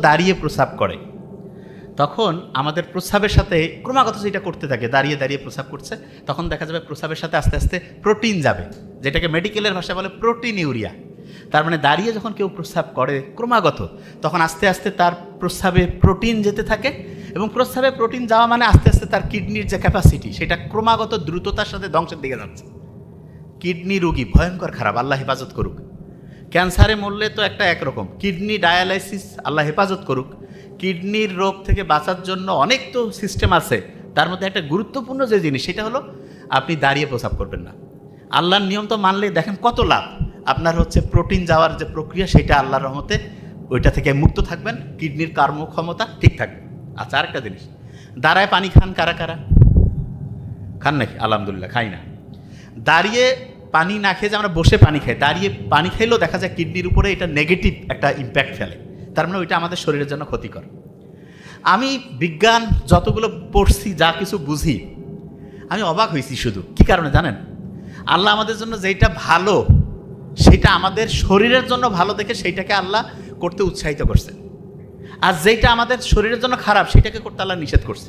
দাঁড়িয়ে প্রস্রাব করে, তখন আমাদের প্রস্রাবের সাথে ক্রমাগত যেটা করতে থাকে, দাঁড়িয়ে দাঁড়িয়ে প্রস্রাব করছে, তখন দেখা যাবে প্রস্রাবের সাথে আস্তে আস্তে প্রোটিন যাবে, যেটাকে মেডিকেলের ভাষায় বলে প্রোটিন ইউরিয়া। তার মানে দাঁড়িয়ে যখন কেউ প্রস্রাব করে ক্রমাগত, তখন আস্তে আস্তে তার প্রস্রাবে প্রোটিন যেতে থাকে, এবং প্রস্রাবে প্রোটিন যাওয়া মানে আস্তে আস্তে তার কিডনির যে ক্যাপাসিটি সেটা ক্রমাগত দ্রুততার সাথে ধ্বংসের দিকে যাচ্ছে। কিডনি রোগী ভয়ঙ্কর খারাপ, আল্লাহ হেফাজত করুক। ক্যান্সারে মরলে তো একটা একরকম, কিডনি ডায়ালাইসিস আল্লাহ হেফাজত করুক। কিডনির রোগ থেকে বাঁচার জন্য অনেক তো সিস্টেম আছে, তার মধ্যে একটা গুরুত্বপূর্ণ যে জিনিস সেটা হলো আপনি দাঁড়িয়ে প্রস্রাব করবেন না। আল্লাহর নিয়ম তো মানলে দেখেন কত লাভ। আপনার হচ্ছে প্রোটিন যাওয়ার যে প্রক্রিয়া সেটা আল্লাহর রহমতে ওইটা থেকে মুক্ত থাকবেন, কিডনির কর্মক্ষমতা ঠিক থাকবে। আচ্ছা, আরেকটা জিনিস, দাঁড়ায় পানি খান কারা কারা? খান নাকি? আলহামদুলিল্লাহ, খাই না। দাঁড়িয়ে পানি না খেয়ে যে আমরা বসে পানি খাই, দাঁড়িয়ে পানি খাইলেও দেখা যায় কিডনির উপরে এটা নেগেটিভ একটা ইম্প্যাক্ট ফেলে, তার মানে ওইটা আমাদের শরীরের জন্য ক্ষতিকর। আমি বিজ্ঞান যতগুলো পড়ছি, যা কিছু বুঝি, আমি অবাক হয়েছি। শুধু কি কারণে জানেন? আল্লাহ আমাদের জন্য যেটা ভালো সেটা আমাদের শরীরের জন্য ভালো দেখে সেইটাকে আল্লাহ করতে উৎসাহিত করছে, আর যেটা আমাদের শরীরের জন্য খারাপ সেটাকে করতে আল্লাহ নিষেধ করছে।